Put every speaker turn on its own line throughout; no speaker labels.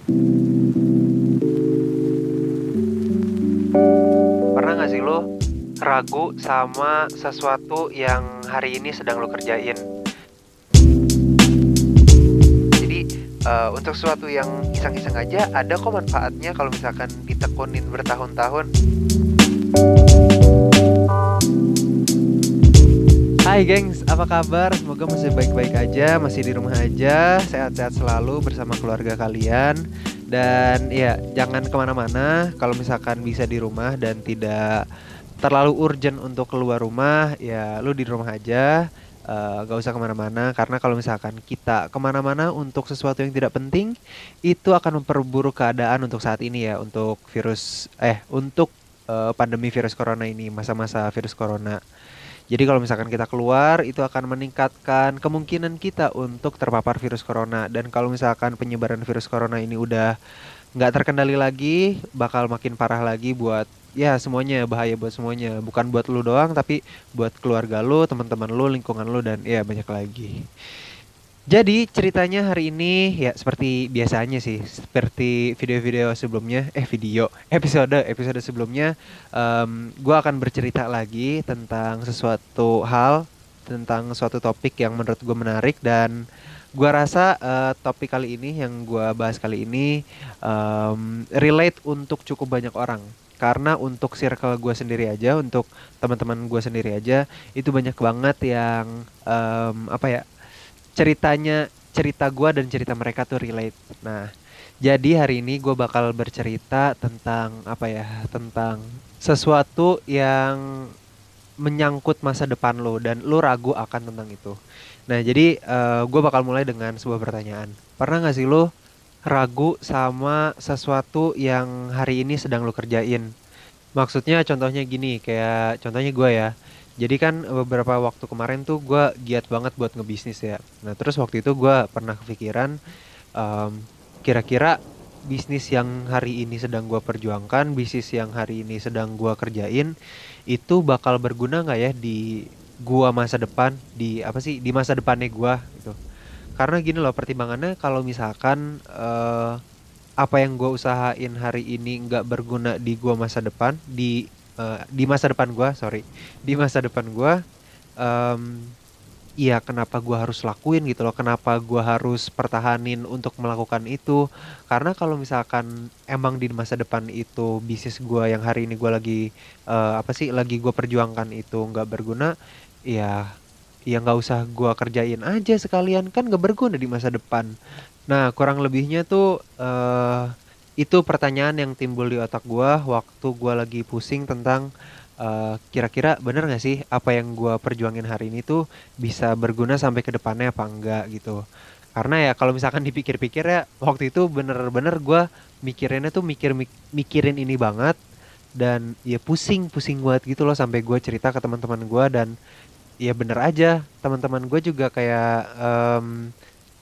Pernah gak sih lo ragu sama sesuatu yang hari ini sedang lo kerjain? Jadi untuk sesuatu yang iseng-iseng aja ada kok manfaatnya kalau misalkan ditekunin bertahun-tahun. Hai gengs, apa kabar? Semoga masih baik-baik aja, masih di rumah aja, sehat-sehat selalu bersama keluarga kalian. Dan ya, jangan kemana-mana kalau misalkan bisa di rumah dan tidak terlalu urgent untuk keluar rumah, ya lu di rumah aja. Gak usah kemana-mana, karena kalau misalkan kita kemana-mana untuk sesuatu yang tidak penting, itu akan memperburuk keadaan untuk saat ini ya, untuk pandemi virus corona ini, masa-masa virus corona. Jadi kalau misalkan kita keluar itu akan meningkatkan kemungkinan kita untuk terpapar virus corona. Dan kalau misalkan penyebaran virus corona ini udah nggak terkendali lagi, bakal makin parah lagi buat ya semuanya, bahaya buat semuanya. Bukan buat lu doang tapi buat keluarga lu, teman-teman lu, lingkungan lu, dan ya banyak lagi. Jadi ceritanya hari ini ya seperti biasanya sih, seperti video-video sebelumnya, episode sebelumnya, gue akan bercerita lagi tentang sesuatu hal, tentang suatu topik yang menurut gue menarik dan gue rasa topik kali ini yang gue bahas kali ini relate untuk cukup banyak orang. Karena untuk circle gue sendiri aja, untuk teman-teman gue sendiri aja, itu banyak banget yang apa ya, cerita gue dan cerita mereka tuh relate. Nah, jadi hari ini gue bakal bercerita tentang apa ya, tentang sesuatu yang menyangkut masa depan lo dan lo ragu akan tentang itu. Nah, jadi gue bakal mulai dengan sebuah pertanyaan. Pernah gak sih lo ragu sama sesuatu yang hari ini sedang lo kerjain? Maksudnya contohnya gini, kayak contohnya gue ya. Jadi kan beberapa waktu kemarin tuh gue giat banget buat ngebisnis ya. Nah terus waktu itu gue pernah kepikiran, em, kira-kira bisnis yang hari ini sedang gue perjuangkan, bisnis yang hari ini sedang gue kerjain, itu bakal berguna nggak ya di gua masa depan, di apa sih, di masa depannya gua gitu. Karena gini loh pertimbangannya, kalau misalkan apa yang gue usahain hari ini nggak berguna di gua masa depan, di masa depan gua, sorry, di masa depan gua, em, iya kenapa gua harus lakuin gitu loh, kenapa gua harus pertahanin untuk melakukan itu. Karena kalau misalkan emang di masa depan itu bisnis gua yang hari ini gua lagi apa sih, lagi gua perjuangkan itu nggak berguna, ya ya nggak usah gua kerjain aja sekalian, kan nggak berguna di masa depan. Nah, kurang lebihnya tuh itu pertanyaan yang timbul di otak gua waktu gua lagi pusing tentang kira-kira bener gak sih apa yang gua perjuangin hari ini tuh bisa berguna sampai ke depannya apa enggak gitu. Karena ya kalau misalkan dipikir-pikir ya waktu itu bener-bener gua mikirinnya tuh mikirin ini banget, dan ya pusing-pusing banget gitu loh sampai gua cerita ke teman-teman gua. Dan ya bener aja, teman-teman gue juga kayak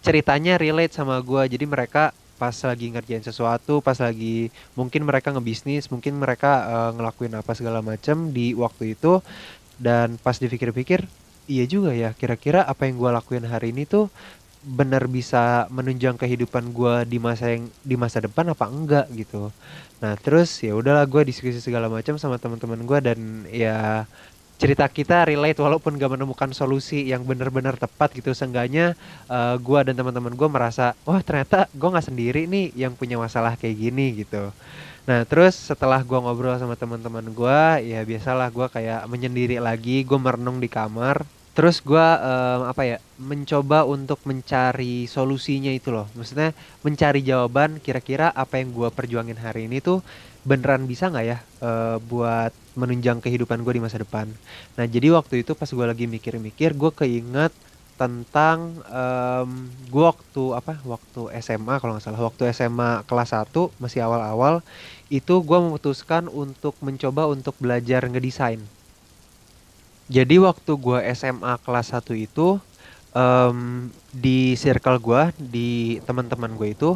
ceritanya relate sama gue. Jadi mereka pas lagi ngerjain sesuatu, pas lagi mungkin mereka ngebisnis, mungkin mereka ngelakuin apa segala macam di waktu itu, dan pas dipikir-pikir, iya juga ya, kira-kira apa yang gue lakuin hari ini tuh bener bisa menunjang kehidupan gue di masa depan apa enggak gitu. Nah terus ya udahlah, gue diskusi segala macam sama teman-teman gue, dan ya cerita kita relate walaupun gak menemukan solusi yang benar-benar tepat gitu. Seenggaknya gue dan teman-teman gue merasa, wah ternyata gue nggak sendiri nih yang punya masalah kayak gini gitu. Nah terus setelah gue ngobrol sama teman-teman gue, ya biasalah gue kayak menyendiri lagi, gue merenung di kamar. Terus gue apa ya, mencoba untuk mencari solusinya itu loh. Maksudnya mencari jawaban, kira-kira apa yang gue perjuangin hari ini tuh beneran bisa nggak ya buat menunjang kehidupan gue di masa depan. Nah jadi waktu itu pas gue lagi mikir-mikir, gue keinget tentang gue waktu SMA, kalau nggak salah waktu SMA kelas 1 masih awal-awal itu gue memutuskan untuk mencoba untuk belajar ngedesain. Jadi waktu gua SMA kelas 1 itu, di circle gua, di teman-teman gue itu,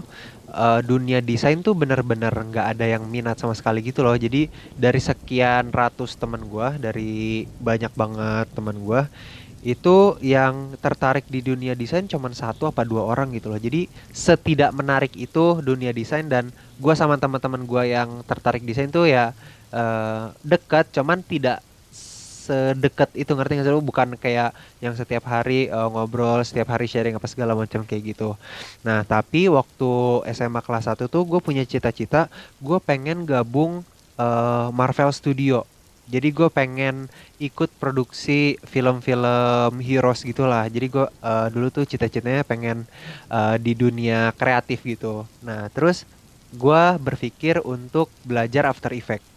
dunia desain tuh bener-bener nggak ada yang minat sama sekali gitu loh. Jadi dari sekian ratus teman gua, dari banyak banget teman gua, itu yang tertarik di dunia desain cuman satu apa dua orang gitu loh. Jadi setidak menarik itu dunia desain, dan gue sama teman-teman gue yang tertarik desain tuh ya dekat, cuman tidak sedekat itu, ngerti nggak sih lu? Bukan kayak yang setiap hari ngobrol, setiap hari sharing apa segala macam kayak gitu. Nah, tapi waktu SMA kelas satu tuh gue punya cita-cita, gue pengen gabung Marvel Studio. Jadi gue pengen ikut produksi film-film heroes gitulah. Jadi gue dulu tuh cita-citanya pengen di dunia kreatif gitu. Nah, terus gue berpikir untuk belajar After Effects.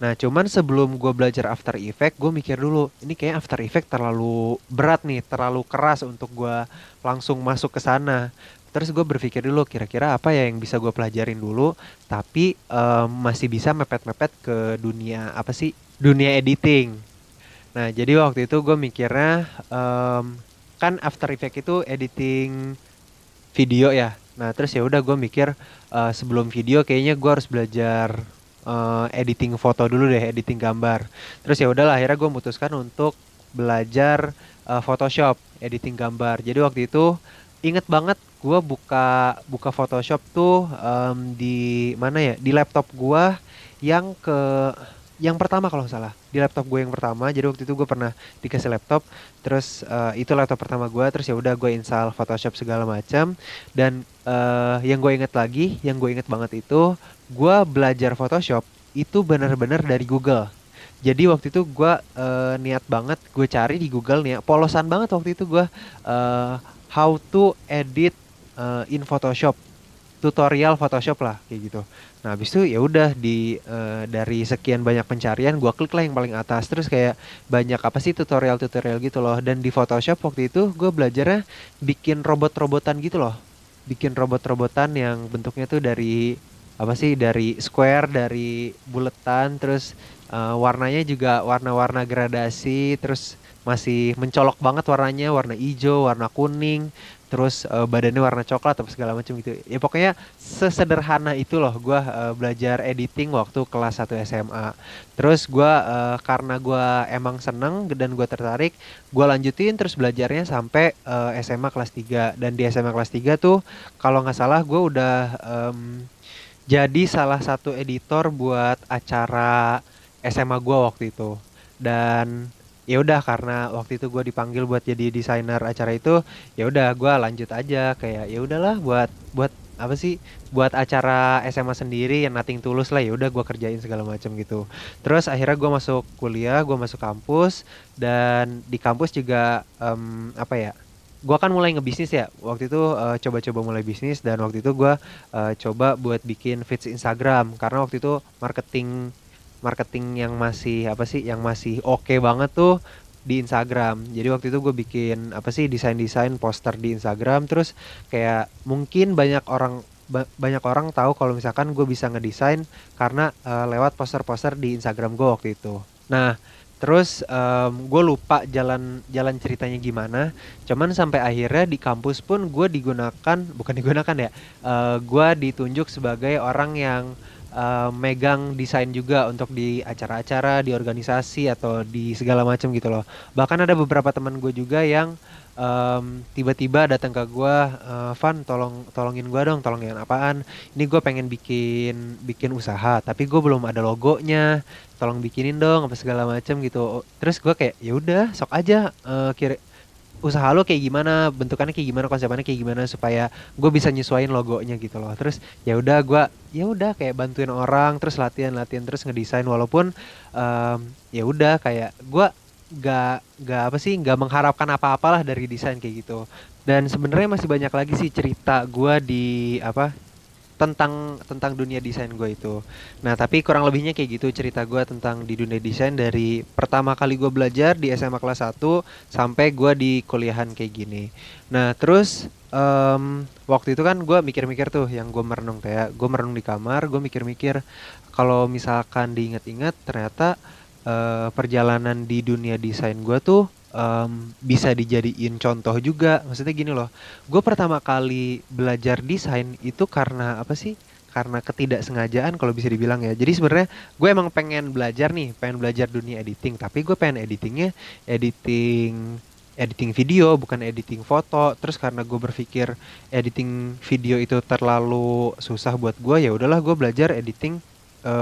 Nah, cuman sebelum gue belajar After Effect, gue mikir dulu, ini kayak After Effect terlalu berat nih, terlalu keras untuk gue langsung masuk ke sana. Terus gue berpikir dulu, kira-kira apa ya yang bisa gue pelajarin dulu, tapi masih bisa mepet-mepet ke dunia apa sih? Dunia editing. Nah, jadi waktu itu gue mikirnya, kan After Effect itu editing video ya. Nah, terus ya udah gue mikir sebelum video kayaknya gue harus belajar editing foto dulu deh, editing gambar. Terus ya udahlah akhirnya gue memutuskan untuk belajar Photoshop, editing gambar. Jadi waktu itu inget banget gue buka buka Photoshop tuh di mana ya? Di laptop gue yang ke yang pertama kalau nggak salah, di laptop gue yang pertama. Jadi waktu itu gue pernah dikasih laptop, terus itu laptop pertama gue. Terus ya udah gue install Photoshop segala macam. Dan yang gue inget lagi, yang gue inget banget itu gue belajar Photoshop itu benar-benar dari Google. Jadi waktu itu gue niat banget gue cari di Google nih ya, polosan banget waktu itu gue eh, how to edit in Photoshop, tutorial Photoshop lah kayak gitu. Nah, habis itu ya udah di dari sekian banyak pencarian gua klik lah yang paling atas, terus kayak banyak apa sih tutorial-tutorial gitu loh. Dan di Photoshop waktu itu gue belajarnya bikin robot-robotan gitu loh. Bikin robot-robotan yang bentuknya tuh dari apa sih? Dari square, dari buletan, terus warnanya juga warna-warna gradasi, terus masih mencolok banget warnanya, warna hijau, warna kuning, terus badannya warna coklat atau segala macam gitu. Ya pokoknya sesederhana itu loh gue belajar editing waktu kelas 1 SMA. Terus gue karena gue emang seneng dan gue tertarik, gue lanjutin terus belajarnya sampai SMA kelas 3. Dan di SMA kelas 3 tuh kalau nggak salah gue udah jadi salah satu editor buat acara SMA gue waktu itu. Dan ya udah karena waktu itu gue dipanggil buat jadi desainer acara itu, ya udah gue lanjut aja kayak ya udahlah buat buat apa sih, buat acara SMA sendiri yang nothing tulus lah, ya udah gue kerjain segala macam gitu. Terus akhirnya gue masuk kuliah, gue masuk kampus, dan di kampus juga apa ya, gue kan mulai ngebisnis ya waktu itu, coba-coba mulai bisnis. Dan waktu itu gue coba buat bikin feeds Instagram karena waktu itu marketing marketing yang masih apa sih, yang masih oke banget tuh di Instagram. Jadi waktu itu gue bikin apa sih, desain-desain poster di Instagram. Terus kayak mungkin banyak orang tahu kalau misalkan gue bisa ngedesain karena lewat poster-poster di Instagram gue waktu itu. Nah, terus gue lupa jalan jalan ceritanya gimana. Cuman sampai akhirnya di kampus pun gue digunakan, bukan digunakan ya, gue ditunjuk sebagai orang yang megang desain juga untuk di acara-acara, di organisasi atau di segala macam gitu loh. Bahkan ada beberapa teman gue juga yang tiba-tiba datang ke gue, Van tolongin gue dong, tolongin apaan? Ini gue pengen bikin bikin usaha, tapi gue belum ada logonya, tolong bikinin dong apa segala macam gitu. Terus gue kayak ya udah sok aja, kira usaha lo kayak gimana, bentukannya kayak gimana, konsepnya kayak gimana supaya gue bisa nyesuaiin logonya gitu loh. Terus ya udah kayak bantuin orang, terus latihan latihan terus ngedesain. Walaupun ya udah kayak gue gak apa sih, gak mengharapkan apa-apalah dari desain kayak gitu. Dan sebenarnya masih banyak lagi sih cerita gue di apa, tentang tentang dunia desain gue itu. Nah, tapi kurang lebihnya kayak gitu cerita gue tentang di dunia desain dari pertama kali gue belajar di SMA kelas 1 sampai gue di kuliahan kayak gini. Nah, terus waktu itu kan gue mikir-mikir tuh, yang gue merenung, kayak gue merenung di kamar, gue mikir-mikir kalau misalkan diingat-ingat ternyata perjalanan di dunia desain gue tuh bisa dijadiin contoh juga. Maksudnya gini loh, gue pertama kali belajar desain itu karena apa sih? Karena ketidaksengajaan kalau bisa dibilang ya. Jadi sebenarnya gue emang pengen belajar nih, pengen belajar dunia editing, tapi gue pengen editingnya editing editing video, bukan editing foto. Terus karena gue berpikir editing video itu terlalu susah buat gue, ya udahlah gue belajar editing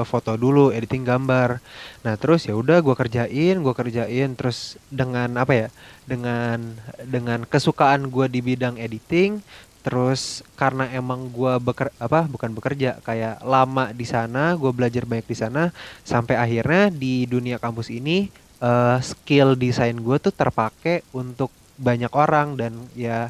foto dulu, editing gambar. Nah, terus ya udah gue kerjain terus dengan apa ya? Dengan kesukaan gue di bidang editing. Terus karena emang gue bukan bekerja, kayak lama di sana, gue belajar banyak di sana sampai akhirnya di dunia kampus ini skill desain gue tuh terpakai untuk banyak orang dan ya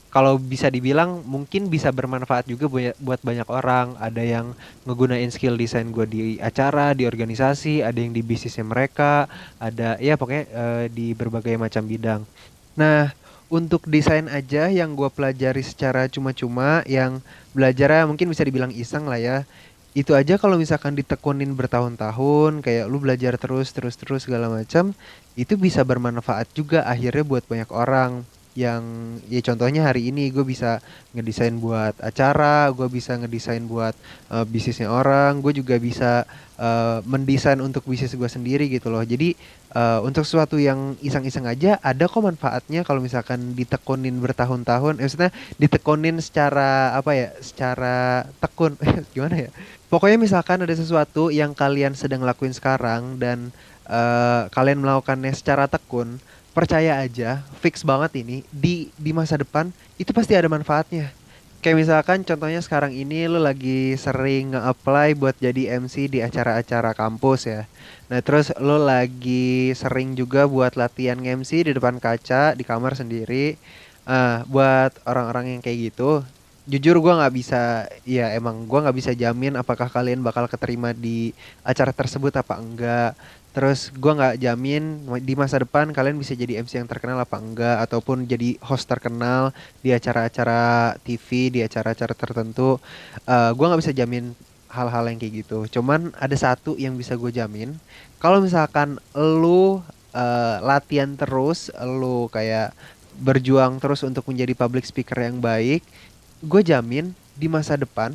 kalau bisa dibilang mungkin bisa bermanfaat juga buat banyak orang. Ada yang ngegunain skill desain gue di acara, di organisasi, ada yang di bisnisnya mereka, ada ya pokoknya di berbagai macam bidang. Nah, untuk desain aja yang gue pelajari secara cuma-cuma, yang belajarnya mungkin bisa dibilang iseng lah ya. Itu aja kalau misalkan ditekunin bertahun-tahun, kayak lu belajar terus, terus, terus segala macam, itu bisa bermanfaat juga akhirnya buat banyak orang. Yang ya contohnya hari ini gue bisa ngedesain buat acara, gue bisa ngedesain buat bisnisnya orang, gue juga bisa mendesain untuk bisnis gue sendiri gitu loh. Jadi untuk sesuatu yang iseng-iseng aja ada kok manfaatnya kalau misalkan ditekunin bertahun-tahun. Maksudnya ditekunin secara apa ya? Secara tekun. Gimana ya? Pokoknya misalkan ada sesuatu yang kalian sedang lakuin sekarang dan kalian melakukannya secara tekun, percaya aja, fix banget ini di masa depan itu pasti ada manfaatnya. Kayak misalkan contohnya sekarang ini lu lagi sering nge-apply buat jadi MC di acara-acara kampus ya. Nah, terus lu lagi sering juga buat latihan nge-MC di depan kaca di kamar sendiri. Buat orang-orang yang kayak gitu, jujur gua nggak bisa, ya emang gua nggak bisa jamin apakah kalian bakal keterima di acara tersebut apa enggak. Terus gua nggak jamin di masa depan kalian bisa jadi MC yang terkenal apa enggak ataupun jadi host terkenal di acara-acara TV, di acara-acara tertentu. Gua nggak bisa jamin hal-hal yang kayak gitu. Cuman ada satu yang bisa gue jamin, kalau misalkan lu latihan terus, lu kayak berjuang terus untuk menjadi public speaker yang baik, gue jamin di masa depan,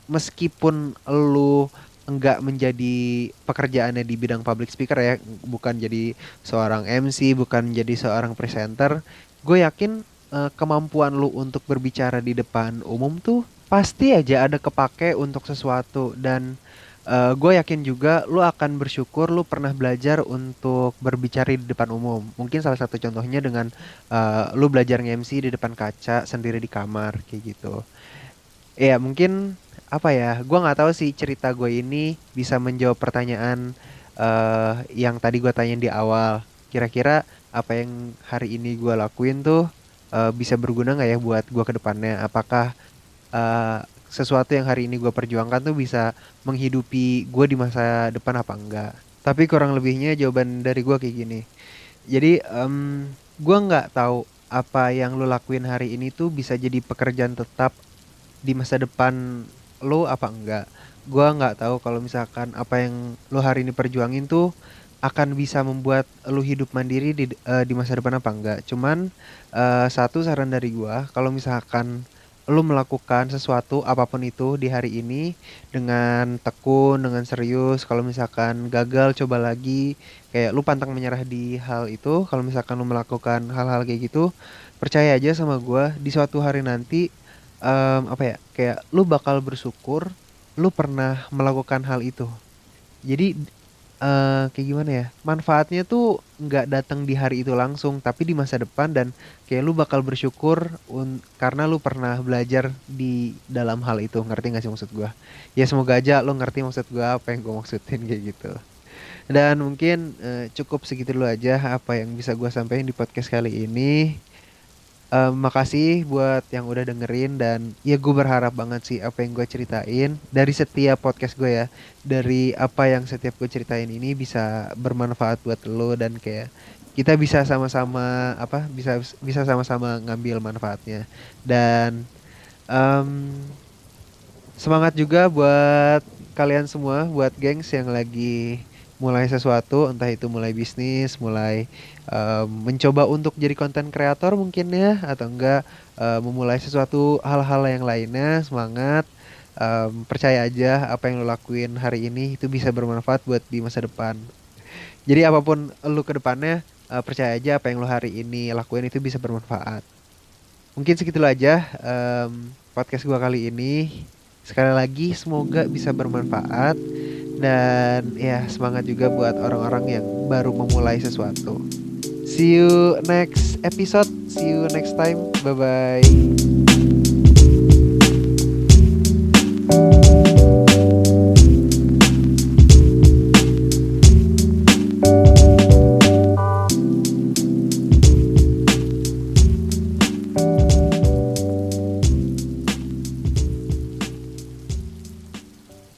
meskipun lu enggak menjadi pekerjaannya di bidang public speaker ya, bukan jadi seorang MC, bukan jadi seorang presenter, gue yakin kemampuan lu untuk berbicara di depan umum tuh pasti aja ada kepake untuk sesuatu. Dan gue yakin juga lu akan bersyukur lu pernah belajar untuk berbicara di depan umum. Mungkin salah satu contohnya dengan lu belajar nge-MC di depan kaca sendiri di kamar kayak gitu. Ya mungkin apa ya? Gua nggak tahu sih cerita gue ini bisa menjawab pertanyaan yang tadi gue tanyain di awal. Kira-kira apa yang hari ini gue lakuin tuh bisa berguna nggak ya buat gue ke depannya? Apakah eh, sesuatu yang hari ini gue perjuangkan tuh bisa menghidupi gue di masa depan apa enggak? Tapi kurang lebihnya jawaban dari gue kayak gini. Jadi gue nggak tahu apa yang lo lakuin hari ini tuh bisa jadi pekerjaan tetap di masa depan lo apa enggak. Gua nggak tahu kalau misalkan apa yang lo hari ini perjuangin tuh akan bisa membuat lo hidup mandiri di masa depan apa enggak. Cuman satu saran dari gua, kalau misalkan lo melakukan sesuatu apapun itu di hari ini dengan tekun, dengan serius, kalau misalkan gagal coba lagi, kayak lu pantang menyerah di hal itu, kalau misalkan lu melakukan hal-hal kayak gitu, percaya aja sama gua di suatu hari nanti apa ya, kayak lu bakal bersyukur lu pernah melakukan hal itu. Jadi kayak gimana ya, manfaatnya tuh nggak datang di hari itu langsung tapi di masa depan, dan kayak lu bakal bersyukur karena lu pernah belajar di dalam hal itu. Ngerti gak sih maksud gua? Ya semoga aja lu ngerti maksud gua apa yang gua maksudin kayak gitu. Dan mungkin cukup segitu dulu aja apa yang bisa gua sampaikan di podcast kali ini. Makasih buat yang udah dengerin, dan ya gue berharap banget sih apa yang gue ceritain dari setiap podcast gue ya, dari apa yang setiap gue ceritain ini bisa bermanfaat buat lo, dan kayak kita bisa sama-sama apa bisa bisa sama-sama ngambil manfaatnya. Dan em, semangat juga buat kalian semua, buat gengs yang lagi mulai sesuatu, entah itu mulai bisnis, mulai mencoba untuk jadi konten kreator mungkin ya, atau enggak memulai sesuatu hal-hal yang lainnya. Semangat, percaya aja apa yang lo lakuin hari ini itu bisa bermanfaat buat di masa depan. Jadi apapun lu ke depannya, percaya aja apa yang lo hari ini lakuin itu bisa bermanfaat. Mungkin segitu aja podcast gua kali ini. Sekali lagi semoga bisa bermanfaat dan ya semangat juga buat orang-orang yang baru memulai sesuatu. See you next episode. See you next time. Bye bye.